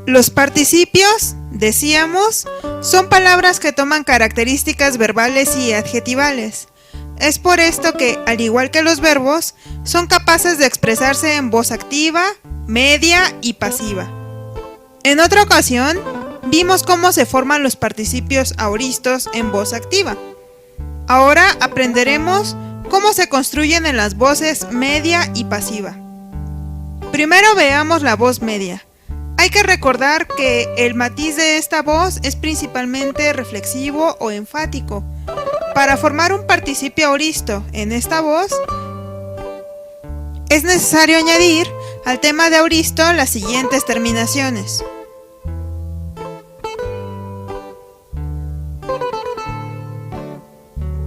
Los participios, decíamos, son palabras que toman características verbales y adjetivales. Es por esto que, al igual que los verbos, son capaces de expresarse en voz activa, media y pasiva. En otra ocasión, vimos cómo se forman los participios aoristos en voz activa. Ahora aprenderemos cómo se construyen en las voces media y pasiva. Primero veamos la voz media. Hay que recordar que el matiz de esta voz es principalmente reflexivo o enfático. Para formar un participio aoristo en esta voz, es necesario añadir al tema de aoristo las siguientes terminaciones.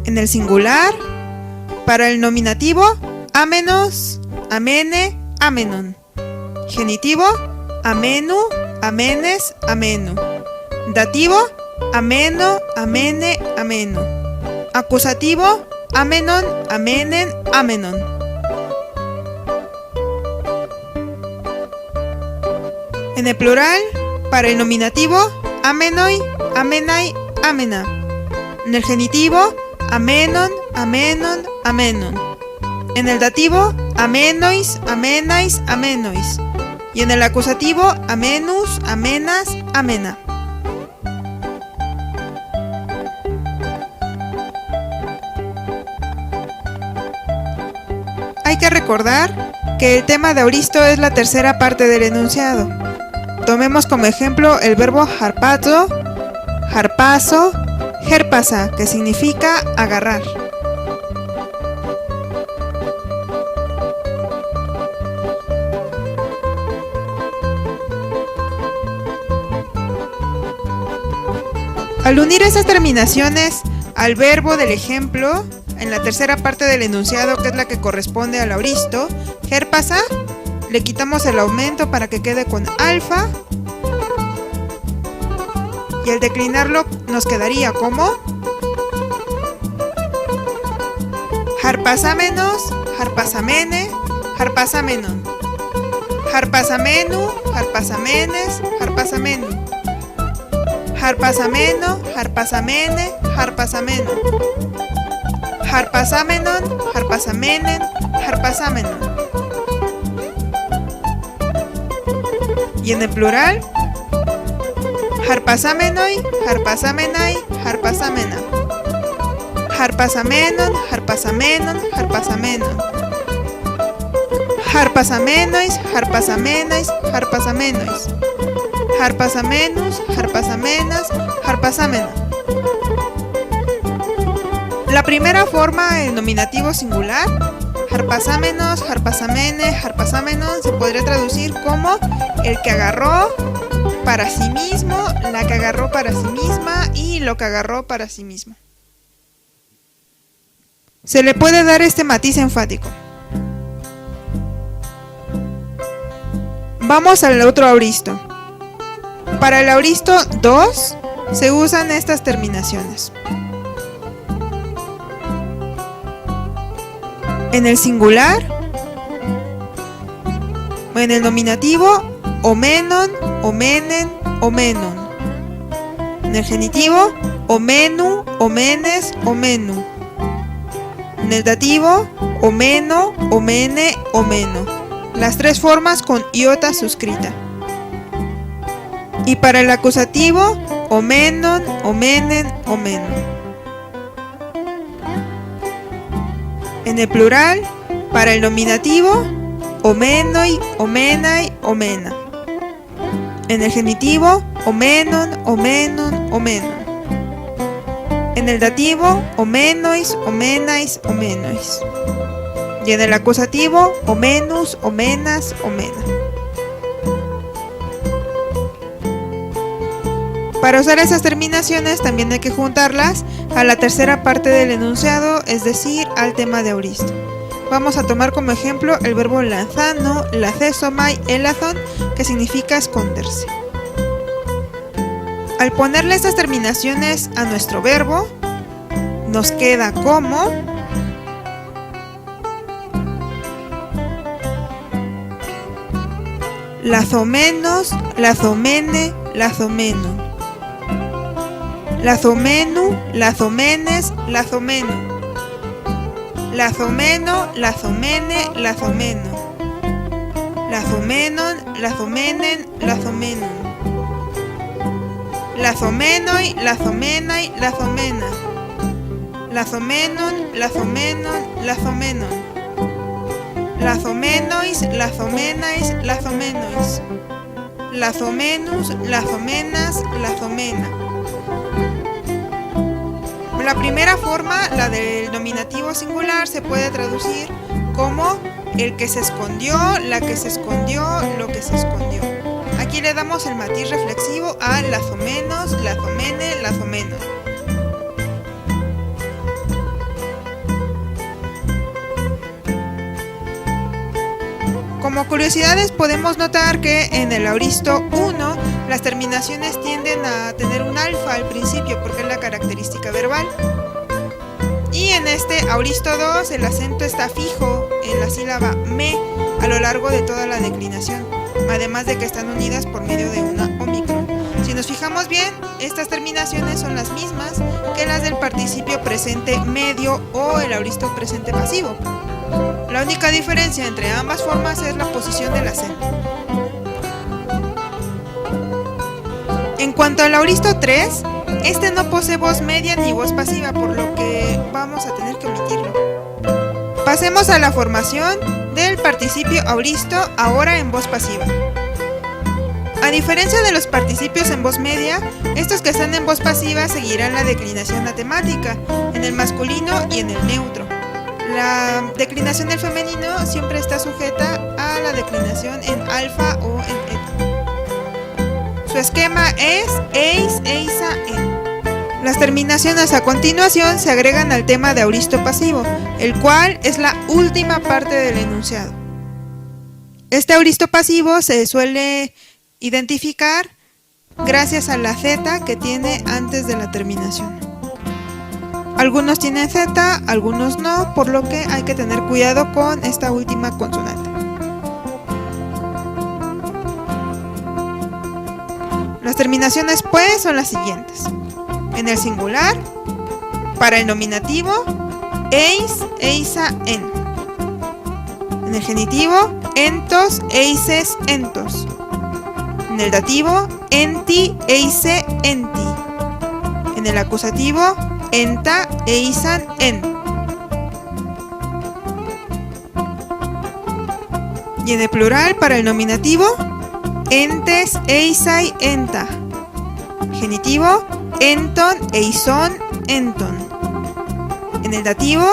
En el singular, para el nominativo, amenos, amene, amenon. Genitivo, amenu, amenes, amenu. Dativo, ameno, amene, ameno. Acusativo, amenon, amenen, amenon. En el plural, para el nominativo, amenoi, amenai, amena. En el genitivo, amenon, amenon, amenon. En el dativo, amenois, amenais, amenois. Y en el acusativo, amenus, amenas, amena. Hay que recordar que el tema de aoristo es la tercera parte del enunciado. Tomemos como ejemplo el verbo harpazo, harpazo, herpasa, que significa agarrar. Al unir esas terminaciones al verbo del ejemplo, en la tercera parte del enunciado, que es la que corresponde al aoristo, herpasa, le quitamos el aumento para que quede con alfa, y al declinarlo nos quedaría como harpasamenos, harpasamene, harpasamenon. Harpasamenu, harpasamenes, harpasamenu. Harpasameno, harpasamene, harpasameno. Harpasamenon, harpasamenen, harpasamenon. Y en el plural, harpasamenoi, harpasamenai, harpasamena. Harpasamenon, harpasamenon, harpasamenon. Harpasamenois, harpasamenais, harpasamenois. Harpasamenus, harpasamenas, harpasamena. La primera forma, el nominativo singular, harpasamenos, harpasamene, harpasamenon, se podría traducir como el que agarró para sí mismo, la que agarró para sí misma y lo que agarró para sí mismo. Se le puede dar este matiz enfático. Vamos al otro aoristo. Para el aoristo 2 se usan estas terminaciones. En el singular, en el nominativo, omenon, omenen, omenon. En el genitivo, omenu, omenes, omenu. En el dativo, omeno, omene, omeno. Las tres formas con iota suscrita. Y para el acusativo, omenon, omenen, omeno. En el plural, para el nominativo, omenoi, omenai, omena. En el genitivo, omenon, omenon, omenon. En el dativo, omenois, omenais, omenois. Y en el acusativo, omenus, omenas, omena. Para usar esas terminaciones también hay que juntarlas a la tercera parte del enunciado, es decir, al tema de aoristo. Vamos a tomar como ejemplo el verbo lanzano, lacesomai, elazon, que significa esconderse. Al ponerle estas terminaciones a nuestro verbo, nos queda como lazomenos, lazomene, lazomenon, lazomenu, lazomenes, lazomeno, lazomeno, lazomene, lazomeno, lazomenon, lazomenen, lazomenon, lazomenoi, lazomenai, lazomena, lazomenon, lazomenon, lazomenon, lazomenois, lazomenais, lazomenois, lazomenus, lazomenas, lazomena. La primera forma, la del nominativo singular, se puede traducir como el que se escondió, la que se escondió, lo que se escondió. Aquí le damos el matiz reflexivo a lazomenos, lazomene, lazomeno. Como curiosidades podemos notar que en el auristo 1 las terminaciones tienden a tener un alfa al principio porque es la característica verbal. Y en este auristo 2 el acento está fijo en la sílaba me a lo largo de toda la declinación, además de que están unidas por medio de una ómicron. Si nos fijamos bien, estas terminaciones son las mismas que las del participio presente medio o el auristo presente pasivo. La única diferencia entre ambas formas es la posición del acento. En cuanto al auristo 3, este no posee voz media ni voz pasiva, por lo que vamos a tener que omitirlo. Pasemos a la formación del participio auristo, ahora en voz pasiva. A diferencia de los participios en voz media, estos que están en voz pasiva seguirán la declinación atemática en el masculino y en el neutro. La declinación del femenino siempre está sujeta a la declinación en alfa o en eta. Su esquema es eis, eisa, en. Las terminaciones a continuación se agregan al tema de auristo pasivo, el cual es la última parte del enunciado. Este auristo pasivo se suele identificar gracias a la z que tiene antes de la terminación. Algunos tienen z, algunos no, por lo que hay que tener cuidado con esta última consonante. Las terminaciones pues son las siguientes. En el singular, para el nominativo, eis, eisa, en. En el genitivo, entos, eises, entos. En el dativo, enti, eise, enti. En el acusativo, enta, eisan, en. Y en el plural, para el nominativo, entes, eisai, enta. Genitivo, enton, eison, enton. En el dativo,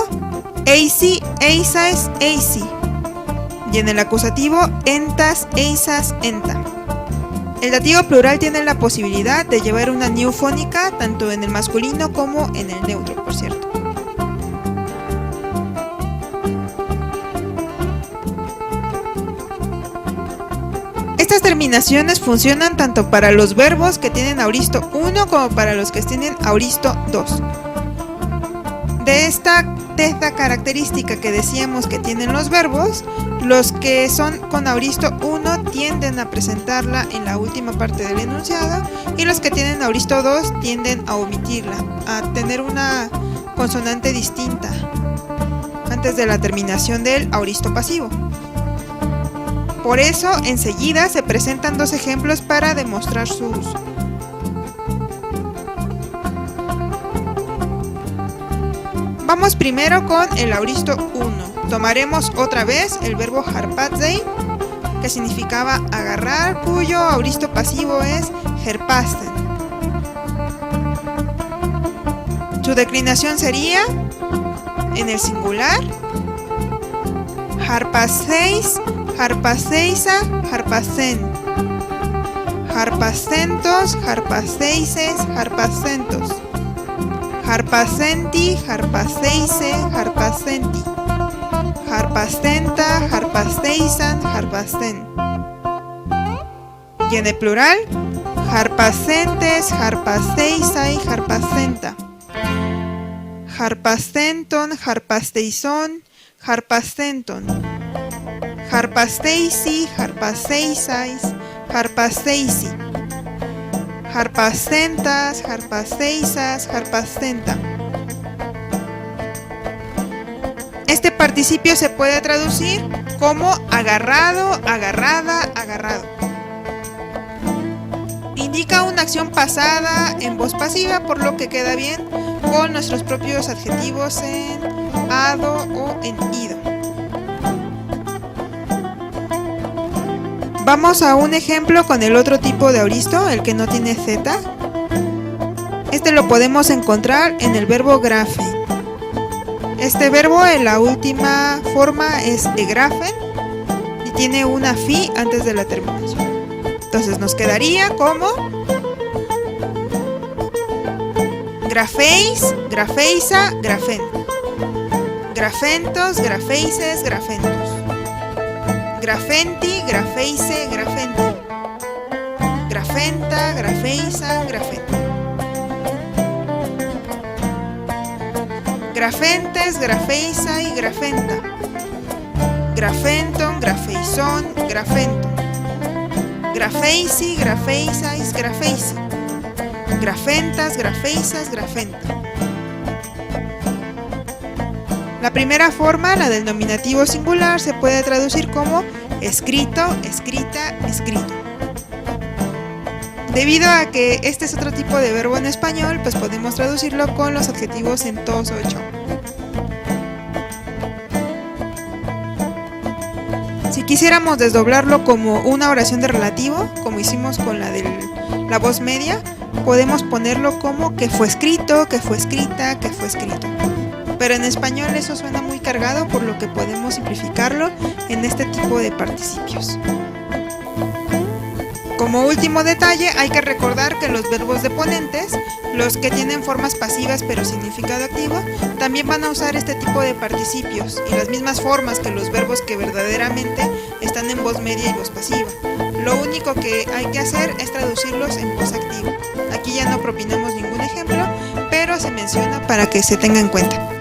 eisi, eisais, eisi. Y en el acusativo, entas, eisas, enta. El dativo plural tiene la posibilidad de llevar una neufónica tanto en el masculino como en el neutro, por cierto. Estas terminaciones funcionan tanto para los verbos que tienen auristo 1 como para los que tienen auristo 2. De esta característica que decíamos que tienen los verbos, los que son con auristo 1 tienden a presentarla en la última parte del enunciado y los que tienen auristo 2 tienden a omitirla, a tener una consonante distinta antes de la terminación del auristo pasivo. Por eso, enseguida se presentan dos ejemplos para demostrar su uso. Vamos primero con el auristo 1. Tomaremos otra vez el verbo harpazei, que significaba agarrar, cuyo auristo pasivo es herpasten. Su declinación sería, en el singular, harpaseis, harpaseisa, harpasen. Harpacentos, harpaseises, harpacentos. Harpacenti, harpaceise, harpacenti. Harpacenta, harpaceisan, harpacen. Y en el plural, harpacentes, harpaceisai, harpacenta. Harpacenton, harpaceison, harpacenton. harpasteisi, harpaseisais, harpasteisi. Harpastentas, harpasteisas, harpastenta. Este participio se puede traducir como agarrado, agarrada, agarrado. Indica una acción pasada en voz pasiva, por lo que queda bien con nuestros propios adjetivos en ado o en ido. Vamos a un ejemplo con el otro tipo de auristo, el que no tiene z. Este lo podemos encontrar en el verbo grafen. Este verbo en la última forma es egrafen y tiene una fi antes de la terminación. Entonces nos quedaría como grafeis, grafeisa, grafen. Grafentos, grafeises, grafentos. Grafenti, grafeise, grafenti. Grafenta, grafeisa, grafenta. Grafentes, grafeisa y grafenta. Grafenton, grafeison, grafento. Grafeisi, grafeisais, grafeisi. Grafentas, grafeisas, grafenta. La primera forma, la del nominativo singular, se puede traducir como escrito, escrita, escrito. Debido a que este es otro tipo de verbo en español, pues podemos traducirlo con los adjetivos en tos o hecho. Si quisiéramos desdoblarlo como una oración de relativo, como hicimos con la de la voz media, podemos ponerlo como que fue escrito, que fue escrita, que fue escrito. Pero en español eso suena muy cargado, por lo que podemos simplificarlo en este tipo de participios. Como último detalle, hay que recordar que los verbos deponentes, los que tienen formas pasivas pero significado activo, también van a usar este tipo de participios y las mismas formas que los verbos que verdaderamente están en voz media y voz pasiva. Lo único que hay que hacer es traducirlos en voz activa. Aquí ya no propinamos ningún ejemplo, pero se menciona para que se tenga en cuenta.